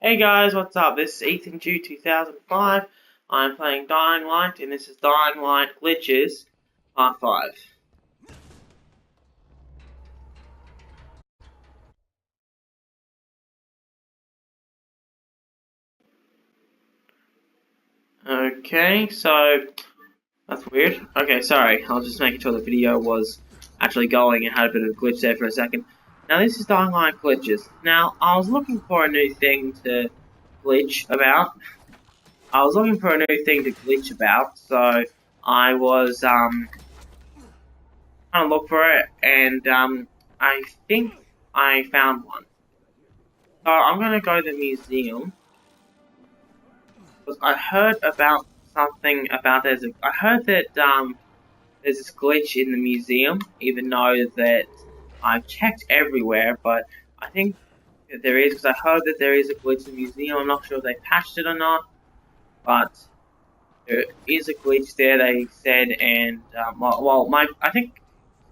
Hey guys, what's up? This is Ethan Jew 2005. I'm playing Dying Light, and this is Dying Light Glitches, Part 5. Okay, so that's weird. Okay, sorry, I was just making sure the video was actually going and had a bit of a glitch there for a second. Now, this is Dying Light Glitches. Now, I was looking for a new thing to glitch about. So I was, trying to look for it, and, I think I found one. So I'm gonna go to the museum because I heard about something about I heard that there's this glitch in the museum, even though that I've checked everywhere, but I think that there is because I heard that there is a glitch in the museum. I'm not sure if they patched it or not, but there is a glitch there. They said, and I think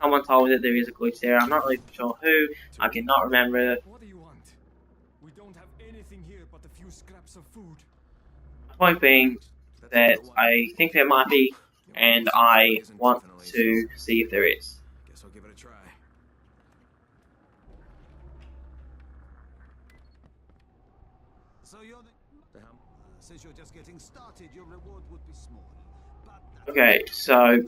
someone told me that there is a glitch there. I'm not really sure who. I cannot remember. What do you want? We don't have anything here but a few scraps of food. The point being that I think there might be, and I want to see if there is. Guess I'll give it a try. So since you're just getting started, your reward would be small. But Okay, so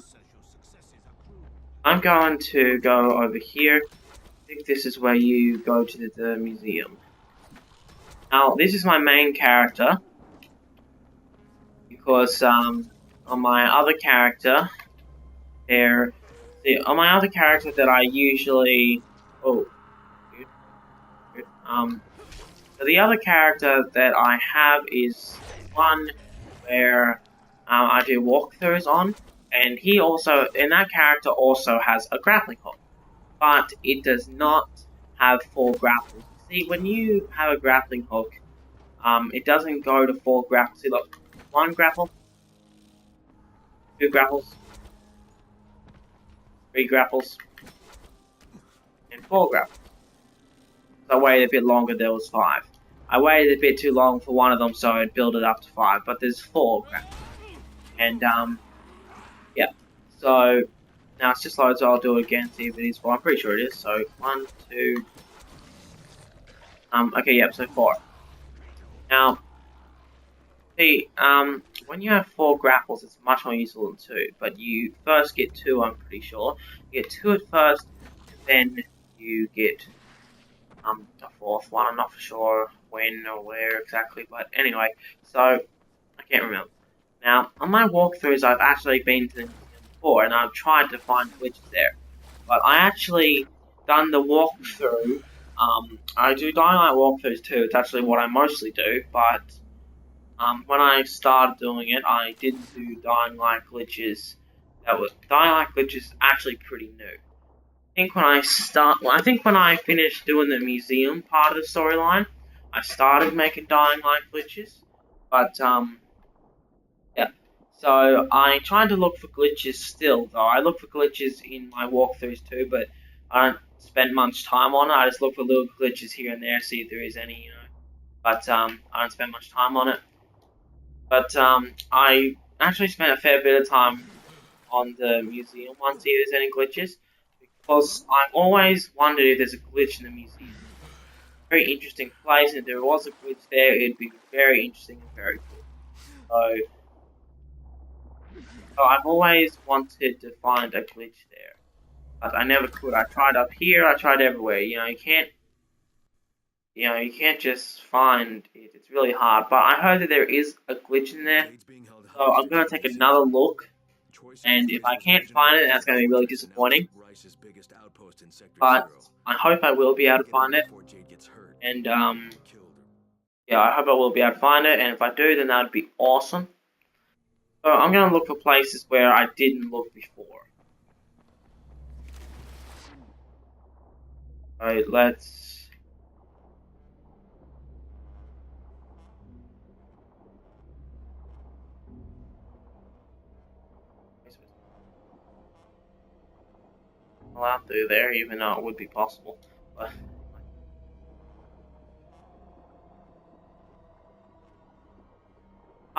I'm going to go over here. I think this is where you go to the museum. Now, this is my main character, because on my other character, on my other character that I usually, so the other character that I have is one where I do walkthroughs on, and that character also has a grappling hook, but it does not have 4 grapples. See, when you have a grappling hook, it doesn't go to 4 grapples. See, look, 1 grapple, 2 grapples, 3 grapples, and 4 grapples. So I waited a bit longer, there was 5. I waited a bit too long for one of them, so it built it up to 5, but there's 4 grapples. And, yeah. So, now it's just loads, so I'll do it again, see if it is 4. I'm pretty sure it is. So, 1, 2... okay, yep, so 4. Now, see, when you have 4 grapples, it's much more useful than 2. But you first get 2, I'm pretty sure. You get 2 at first, and then you get a 4th one. I'm not for sure when or where exactly, but anyway, so I can't remember. Now, on my walkthroughs, I've actually been to the museum before, and I've tried to find glitches there. But I actually done the walkthrough. I do Dying Light walkthroughs too. It's actually what I mostly do, but when I started doing it, I didn't do Dying Light glitches. Dying Light glitches actually pretty new. I think when I finished doing the museum part of the storyline, I started making Dying Light glitches, but yeah. So I tried to look for glitches still, though. I look for glitches in my walkthroughs too, but I don't spend much time on it. I just look for little glitches here and there, see if there is any, But I don't spend much time on it. But I actually spent a fair bit of time on the museum one, see if there's any glitches. Because I've always wondered if there's a glitch in the museum. Very interesting place, and if there was a glitch there, it'd be very interesting and very cool. So I've always wanted to find a glitch there, but I never could. I tried up here, I tried everywhere. You can't just find it. It's really hard. But I heard that there is a glitch in there, so I'm gonna take another look. And if I can't find it, that's gonna be really disappointing. But I hope I will be able to find it. And yeah, I hope I will be able to find it. And if I do, then that'd be awesome. So I'm gonna look for places where I didn't look before. Alright, let's... Well, out through there, even though it would be possible. But...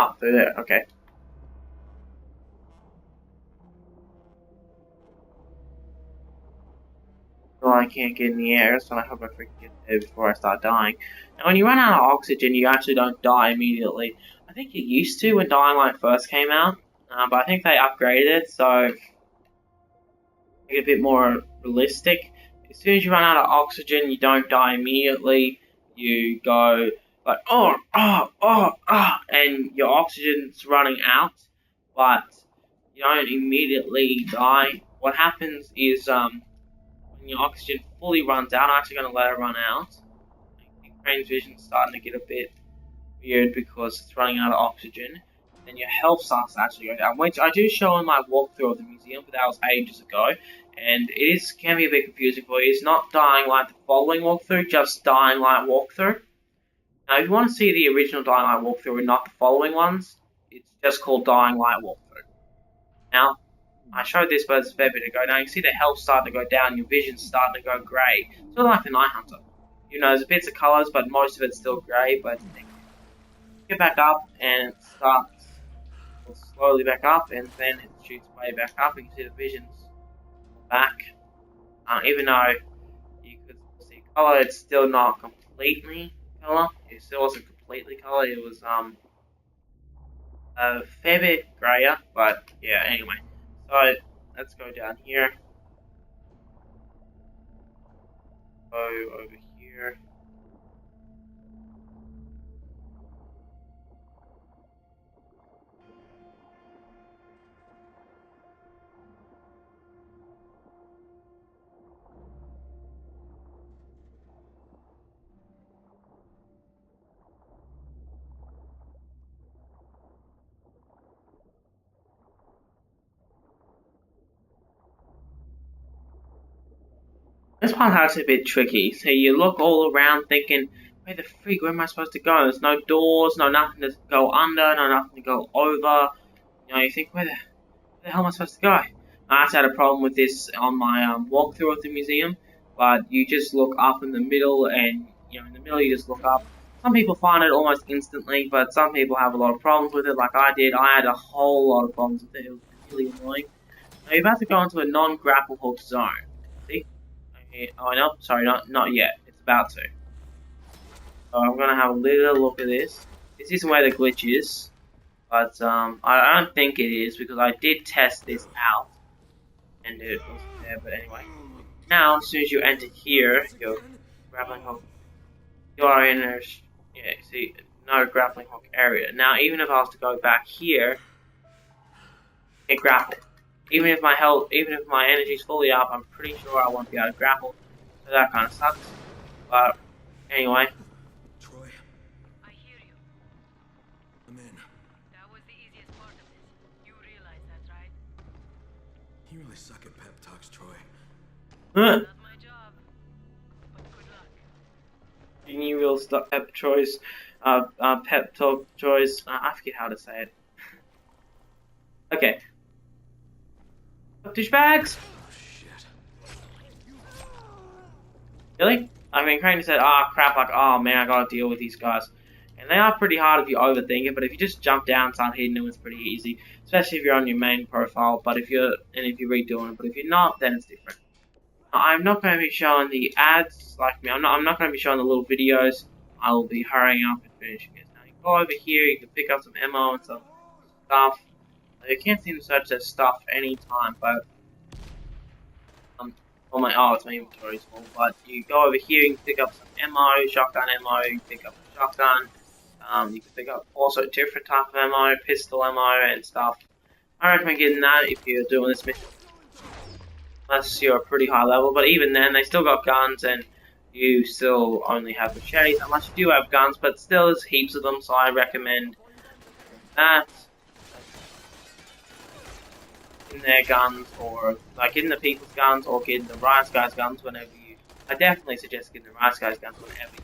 Oh, through there. Okay. Well, I can't get in the air, so I hope I freaking get there before I start dying. And when you run out of oxygen, you actually don't die immediately. I think you used to when Dying Light first came out, but I think they upgraded it, so make it a bit more realistic. As soon as you run out of oxygen, you don't die immediately. You go like, and your oxygen's running out, but you don't immediately die. What happens is, when your oxygen fully runs out, I'm actually going to let it run out. I think Crane's vision's starting to get a bit weird because it's running out of oxygen. Then your health starts to actually go down, which I do show in my walkthrough of the museum, but that was ages ago. And can be a bit confusing for you. It's not Dying Light the following walkthrough, just Dying Light walkthrough. Now, if you want to see the original Dying Light walkthrough and not the following ones, it's just called Dying Light walkthrough. Now, I showed this, but it's a fair bit ago. Now you can see the health starting to go down, your vision's starting to go grey. Sort of like the Night Hunter. You know, there's bits of colours, but most of it's still grey. But get back up, and it starts slowly back up, and then it shoots way back up, and you can see the vision's back. Even though you could see colour, it's still not completely colour. It still wasn't completely colour. It was a fair bit greyer, but yeah. Anyway. So, let's go down here. Go over here. This one's actually a bit tricky. So you look all around thinking, where the freak, where am I supposed to go? There's no doors, no nothing to go under, no nothing to go over. You know, you think, where the hell am I supposed to go? I actually had a problem with this on my walkthrough of the museum, but you just look up in the middle, and you know, in the middle you just look up. Some people find it almost instantly, but some people have a lot of problems with it, like I did. I had a whole lot of problems with it. It was really annoying. Now you're about to go into a non-grapple hook zone. See? Oh no, sorry, not yet. It's about to. So I'm gonna have a little look at this. This isn't where the glitch is, but I don't think it is because I did test this out, and it wasn't there. But anyway, now as soon as you enter here, your grappling hook, you are in a see, no grappling hook area. Now even if I was to go back here, get grappled. Even if my energy's fully up, I'm pretty sure I won't be able to grapple. So that kind of sucks. But anyway. Troy, I hear you. I'm in. That was the easiest part of this. You realize that, right? You really suck at pep talks, Troy. Not my job. But good luck. You will stop pep choice, pep talk choice. I forget how to say it. Okay. Douchebags! Oh, shit. Really? I mean, Crane said, crap, like, oh man, I gotta deal with these guys. And they are pretty hard if you overthink it, but if you just jump down and start hitting them, it's pretty easy. Especially if you're on your main profile, but if you're redoing it, but if you're not, then it's different. I'm not going to be showing the ads, like me, I'm not going to be showing the little videos. I will be hurrying up and finishing it. Now, you go over here, you can pick up some ammo and some stuff. You can't seem to search their stuff anytime, but it's my inventory's full. But you go over here, you can pick up some ammo, shotgun ammo. You can pick up a shotgun. You can pick up also different type of ammo, pistol ammo and stuff. I recommend getting that if you're doing this mission, unless you're a pretty high level. But even then, they still got guns, and you still only have machetes, unless you do have guns. But still, there's heaps of them, so I recommend that. In their guns, or like in the people's guns, or getting the Rice Guys guns whenever you. I definitely suggest getting the Rice Guys guns whenever you.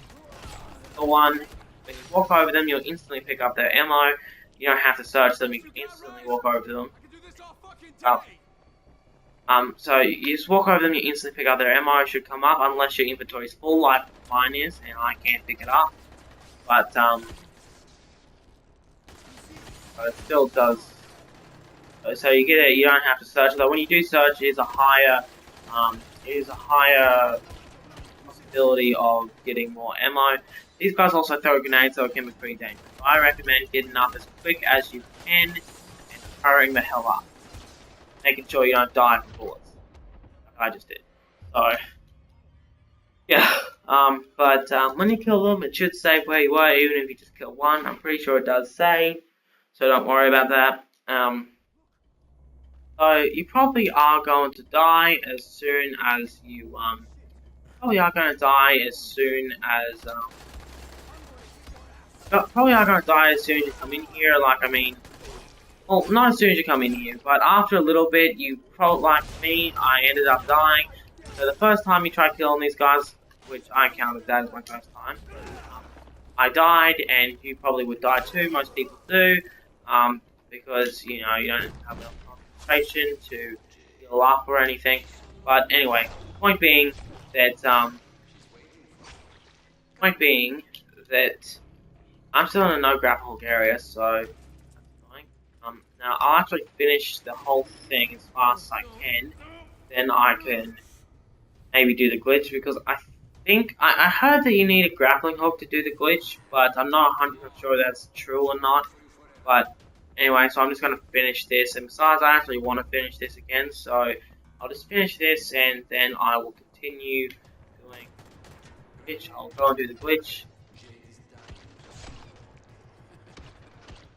The one, when you walk over them, you'll instantly pick up their ammo. You don't have to search them; you can instantly walk over to them. So you just walk over them, you instantly pick up their ammo. It should come up unless your inventory is full, like mine is, and I can't pick it up. But but it still does. So you get it. You don't have to search. Though when you do search, it is a higher possibility of getting more ammo. These guys also throw grenades, so it can be pretty dangerous. I recommend getting up as quick as you can and hurrying the hell up, making sure you don't die from bullets, like I just did. So yeah, but when you kill them, it should say where you were, even if you just kill one. I'm pretty sure it does say, so don't worry about that. So you probably are going to die as soon as you probably are going to die as soon as you come in here. Like, I mean, well, not as soon as you come in here, but after a little bit, you probably, like me, I ended up dying. So the first time you try killing these guys, which I counted that as my first time, I died, and you probably would die too. Most people do, because you know you don't have enough concentration to heal up or anything. But anyway, point being that I'm still in a no grapple hook area, so that's annoying. Now I'll actually finish the whole thing as fast as I can. Then I can maybe do the glitch, because I think I heard that you need a grappling hook to do the glitch, but I'm not 100% sure that's true or not. But anyway, so I'm just going to finish this, and besides, I actually want to finish this again, so I'll just finish this, and then I will continue doing the glitch. I'll go and do the glitch. It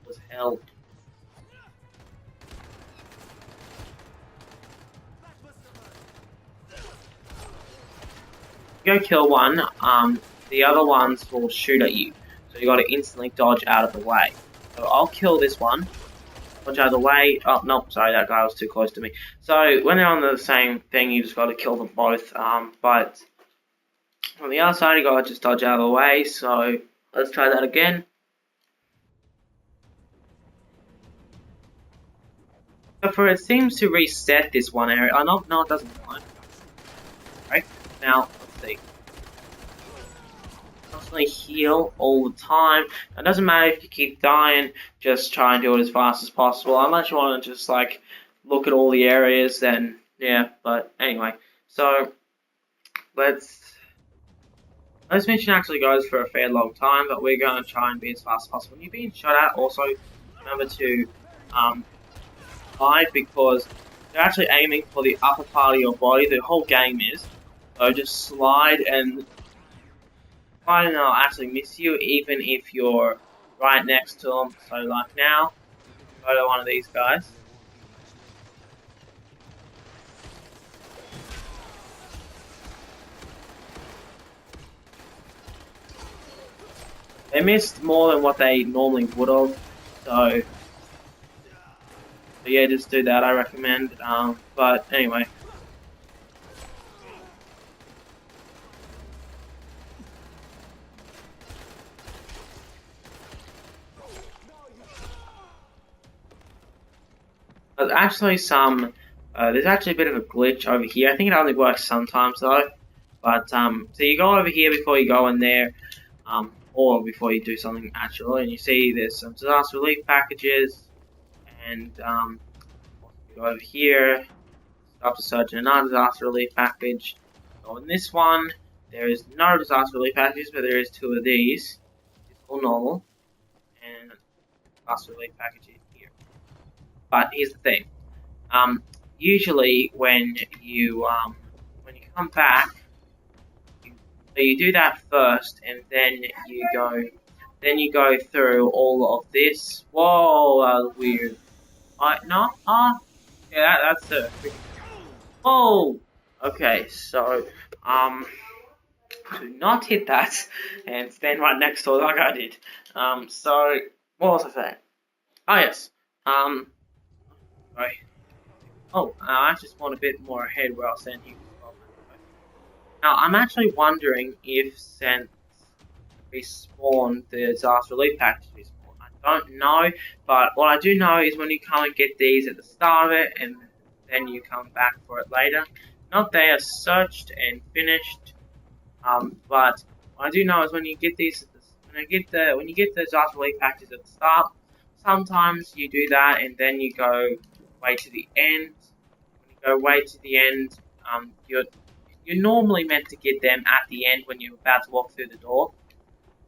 was hell. Go kill one, the other ones will shoot at you, so you got to instantly dodge out of the way. So I'll kill this one, dodge out of the way. Oh no, sorry, that guy was too close to me. So when they're on the same thing, you just got to kill them both. But on the other side, you got to just dodge out of the way. So let's try that again. So it seems to reset this one area. Oh no, it doesn't. Right now. See. Constantly heal all the time. It doesn't matter if you keep dying, just try and do it as fast as possible. Unless you want to just like look at all the areas, then yeah, but anyway. So let's mission actually goes for a fair long time, but we're gonna try and be as fast as possible. When you're being shot at, also remember to hide, because they're actually aiming for the upper part of your body. The whole game is. So just slide and they'll actually miss you, even if you're right next to them. So like now, go to one of these guys. They missed more than what they normally would have. So yeah, just do that, I recommend. But anyway. There's actually there's actually a bit of a glitch over here. I think it only works sometimes though. But, so you go over here before you go in there, or before you do something actual, and you see there's some disaster relief packages, and, you go over here, stop to search another disaster relief package. So in this one, there is no disaster relief packages, but there is two of these. It's all normal, and disaster relief packages. But here's the thing. Usually when you come back, you do that first, and then you go through all of this. Whoa, weird. No, yeah, that's it. Whoa. Okay, so do not hit that, and stand right next to it like I did. So what was I saying? Oh yes. Sorry. Oh, I actually spawned a bit more ahead where I was saying here. Now, I'm actually wondering if since we spawned the disaster relief package respawn. I don't know, but what I do know is when you come and get these at the start of it, and then you come back for it later. Not they are searched and finished, but what I do know is when you get these, when you get the disaster relief packages at the start, sometimes you do that and then you go way to the end. When you go way to the end, you're normally meant to get them at the end when you're about to walk through the door.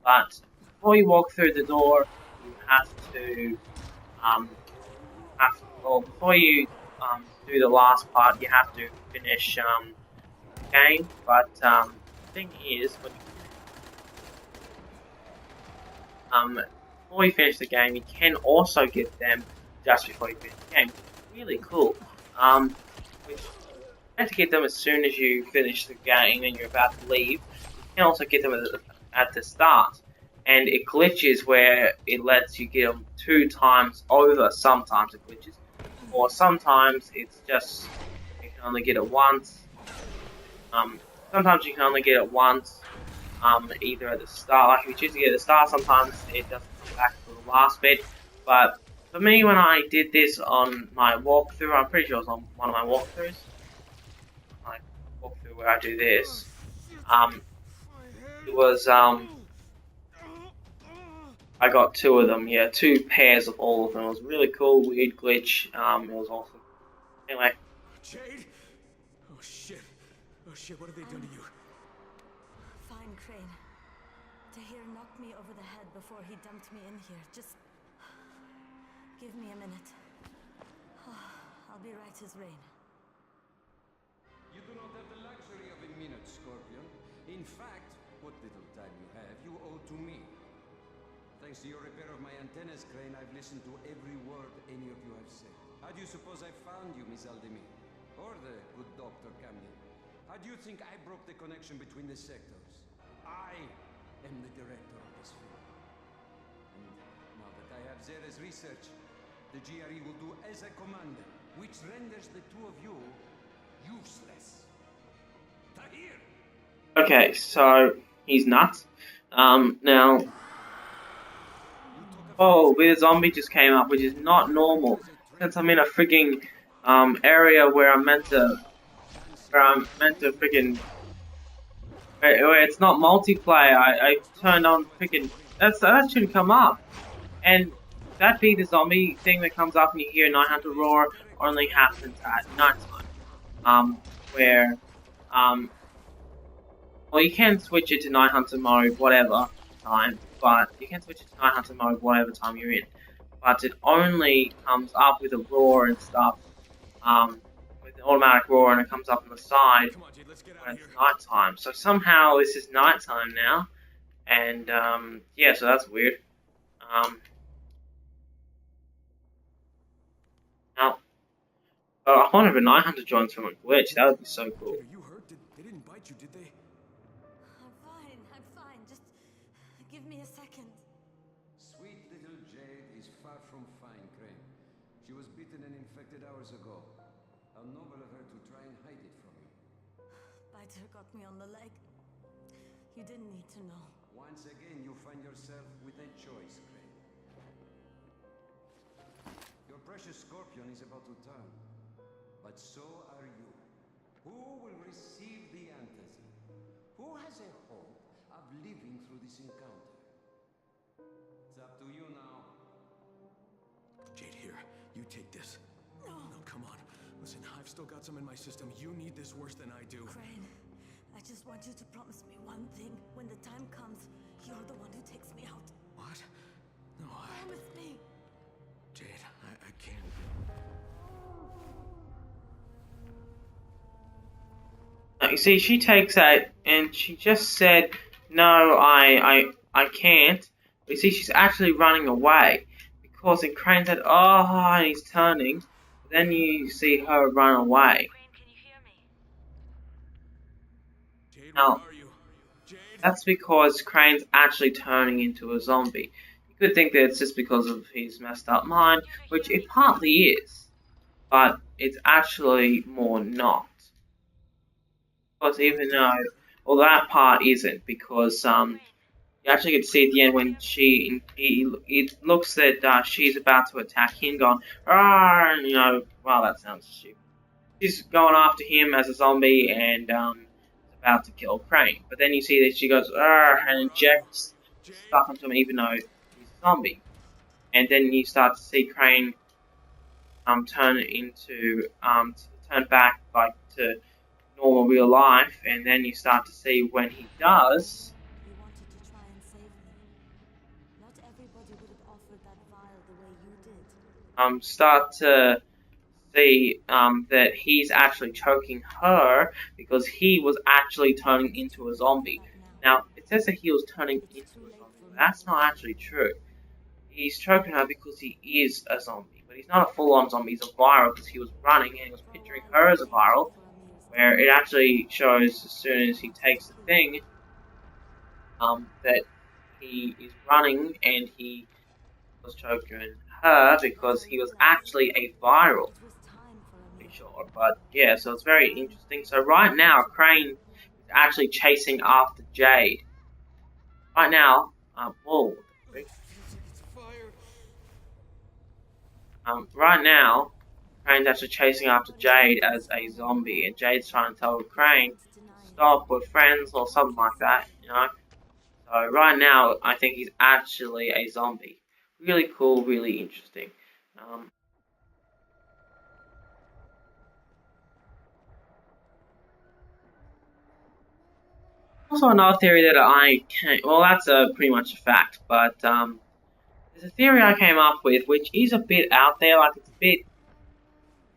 But before you walk through the door, you have to or before you do the last part, you have to finish the game. But the thing is, when before you finish the game, you can also get them just before you finish the game, which is really cool. You have to get them as soon as you finish the game and you're about to leave. You can also get them at the start. And it glitches where it lets you get them 2 times over. Sometimes it glitches. Or sometimes it's just you can only get it once. Sometimes you can only get it once. Either at the start, like if you choose to get it at the start, sometimes it doesn't come back to the last bit. But for me, when I did this on my walkthrough, I'm pretty sure it was on one of my walkthroughs. My walkthrough where I do this. It was I got 2 of them, yeah, 2 pairs of all of them. It was really cool, weird glitch. It was awesome. Anyway. Jade? Oh shit, what have they done to you? Fine, Crane. Tahir knocked me over the head before he dumped me in here. Just give me a minute. I'll be right as rain. You do not have the luxury of a minute, Scorpion. In fact, what little time you have, you owe to me. Thanks to your repair of my antennas, Crane, I've listened to every word any of you have said. How do you suppose I found you, Miss Aldemir? Or the good Dr. Camden? How do you think I broke the connection between the sectors? I am the director of this film. And now that I have Zera's research, the GRE will do as I commanded, which renders the 2 of you useless. Tahir! Okay, so he's nuts. Now, oh, the zombie just came up, which is not normal. Since I'm in a freaking area where I'm meant to freaking where it's not multiplayer. I turned on freaking that shouldn't come up, and that be the zombie thing that comes up and you hear Night Hunter roar only happens at nighttime. Where well, you can switch it to Night Hunter mode whatever time, but you can switch it to Night Hunter mode whatever time you're in. But it only comes up with a roar and stuff, with an automatic roar, and it comes up on the side Come on, Jade, let's get out when of it's here. nighttime. So somehow this is nighttime now, and yeah, so that's weird. Now, I wonder if a Night Hunter joins from a glitch. That would be so cool. Jade, are you hurt? They didn't bite you, did they? I'm fine. Just give me a second. Sweet little Jade is far from fine, Crane. She was bitten and infected hours ago. How noble of her to try and hide it from you. Biter got me on the leg. You didn't need to know. Once again, you find yourself with a choice, Crane. Your precious Scorpion is about to turn. But so are you. Who will receive the antizin? Who has a hope of living through this encounter? It's up to you now. Jade, here, you take this. No, come on. Listen, I've still got some in my system. You need this worse than I do. Crane, I just want you to promise me one thing. When the time comes, you're the one who takes me out. What? No, Promise me. Jade, I can't. You see, she takes that and she just said, "No, I can't." But you see, she's actually running away because then Crane said, "Oh," and he's turning. Then you see her run away. Crane, can you hear me? Jade, Now, where are you? Jade? that's because Crane's actually turning into a zombie. You could think that it's just because of his messed up mind, which it partly is, but it's actually more not. Because even though, well, that part isn't, because you actually get to see at the end when it looks that she's about to attack him, going, "Ah," and wow, that sounds stupid. She's going after him as a zombie and is about to kill Crane. But then you see that she goes, "Ah," and injects Jade? stuff into him, even though he's a zombie. and then you start to see Crane turn back like to normal real life, and then you start to see when he does. You wanted to try and save me. Not everybody would have offered that vial the way you did. Start to see that he's actually choking her because he was actually turning into a zombie. Now, it says that he was turning into a zombie, but that's not actually true. He's choking her because he is a zombie, but he's not a full-on zombie, he's a viral because he was running and he was picturing her as a viral, where it actually shows as soon as he takes the thing, that he is running and he was choking her because he was actually a viral. Pretty sure, but yeah, so it's very interesting. So right now, Crane is actually chasing after Jade. Right now, whoa, right now, Crane's actually chasing after Jade as a zombie, and Jade's trying to tell Crane stop, we're friends or something like that, you know. So right now, I think he's actually a zombie. Really cool, really interesting. Also, another theory that I can't. Well, that's pretty much a fact, but there's a theory I came up with which is a bit out there, like it's a bit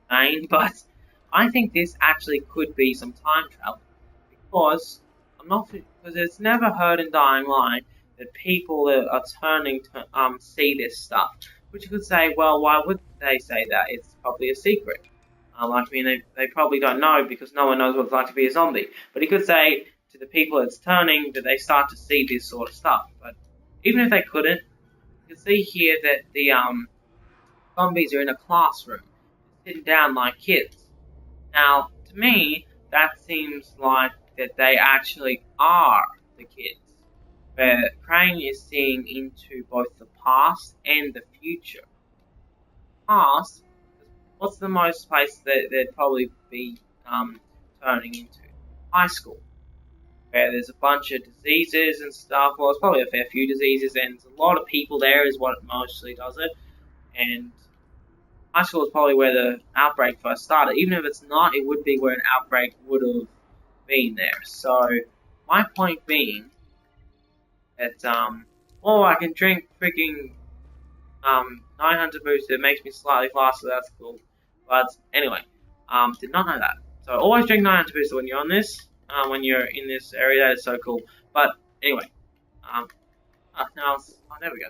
insane, but I think this actually could be some time travel because because it's never heard in Dying Light that people are turning to see this stuff. Which you could say, well, why would they say that? It's probably a secret. I mean, they probably don't know because no one knows what it's like to be a zombie. But he could say to the people it's turning that they start to see this sort of stuff. But even if they couldn't, you can see here that the zombies are in a classroom, sitting down like kids. Now, to me, that seems like that they actually are the kids. Where Crane is seeing into both the past and the future. Past, what's the most place that they'd probably be turning into? High school. Where there's a bunch of diseases and stuff. Well, it's probably a fair few diseases, and there's a lot of people there is what mostly does it. And high school is probably where the outbreak first started. Even if it's not, it would be where an outbreak would have been there. So, my point being that, I can drink freaking 900 booster, it makes me slightly faster, that's cool. But anyway, did not know that. So always drink 900 booster when you're on this, when you're in this area, that is so cool. But anyway, there we go.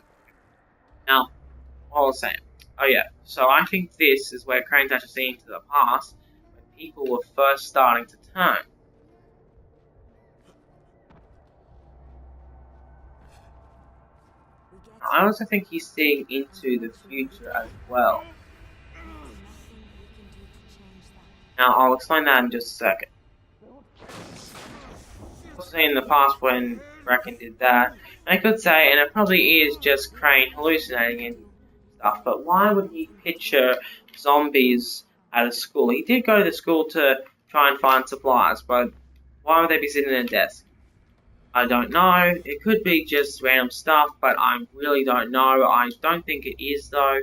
Now, what I was saying. Oh yeah, so I think this is where Crane's actually seeing into the past, when people were first starting to turn. I also think he's seeing into the future as well. Now, I'll explain that in just a second. Obviously, in the past when Bracken did that, I could say, and it probably is just Crane hallucinating and stuff, but why would he picture zombies at a school? He did go to the school to try and find supplies, but why would they be sitting at a desk? I don't know. It could be just random stuff, but I really don't know. I don't think it is, though.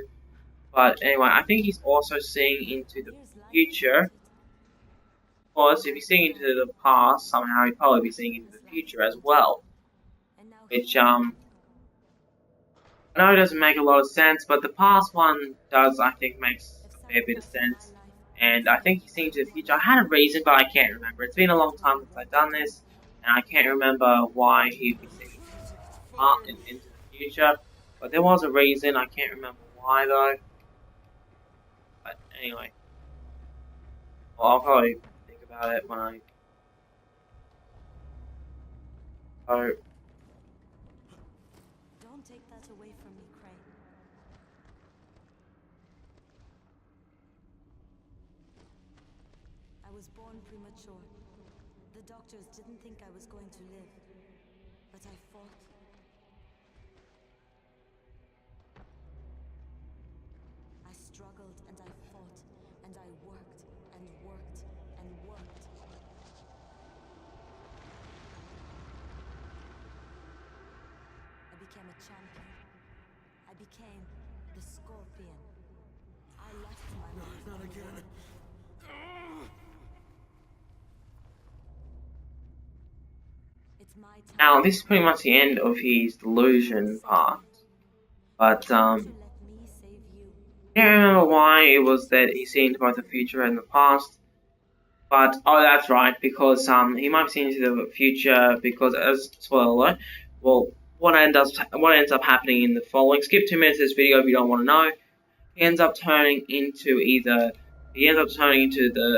But anyway, I think he's also seeing into the future. Of course, if he's seeing into the past, somehow he'd probably be seeing into the future as well. Which, I know it doesn't make a lot of sense, but the past one does, I think, makes a fair bit of sense. And I think he's seeing into the future. I had a reason, but I can't remember. It's been a long time since I've done this. And I can't remember why he'd be seeing into the future. But there was a reason, I can't remember why though. But anyway. Well, I'll probably think about it when I... So... Don't take that away from me, Crane. I was born premature. The doctors didn't think I was going to live, but I fought. I struggled and I fought, and I worked and worked and worked. I became a champion. I became The Scorpion. I left my mark Not on the again. world. It's my time. Now, this is pretty much the end of his delusion part. But, To let me save you. I don't remember why it was that he seen both the future and the past. But, oh, that's right, because he might be seeing into the future because, as spoiler alert, well, what ends up happening in the following, skip 2 minutes of this video if you don't want to know, he ends up turning into the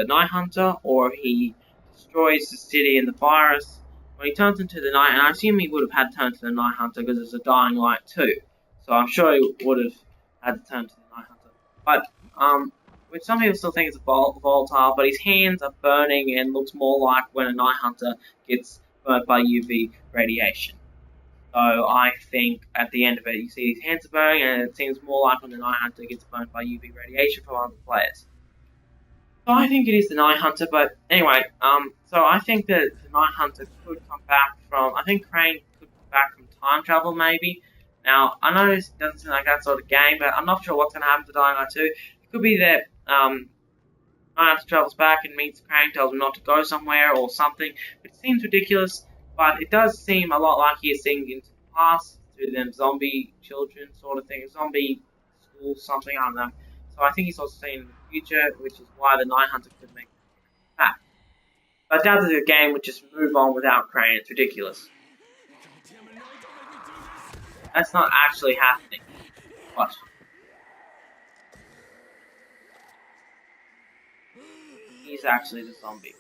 Night Hunter, or he destroys the city and the virus. When he turns into the Night, and I assume he would have had to turn to the Night Hunter because it's a dying light too, so I'm sure he would have had to turn to the Night Hunter. But, which some people still think is volatile, but his hands are burning and looks more like when a Night Hunter gets burnt by UV radiation. So I think at the end of it, you see his hands are burning, and it seems more like when the Night Hunter gets burnt by UV radiation from other players. So I think it is the Night Hunter, but anyway, so I think that the Night Hunter could come back from, I think Crane could come back from time travel maybe. Now, I know this doesn't seem like that sort of game, but I'm not sure what's going to happen to Dying Light 2. It could be that, Night Hunter travels back and meets Crane, tells him not to go somewhere or something, which seems ridiculous. But it does seem a lot like he is seeing into the past, through them zombie children sort of thing, zombie school something, I don't know. So I think he's also seeing in the future, which is why the Night Hunter could make it back. But I doubt that the game would just move on without Crane, it's ridiculous. That's not actually happening. Watch. He's actually the zombie.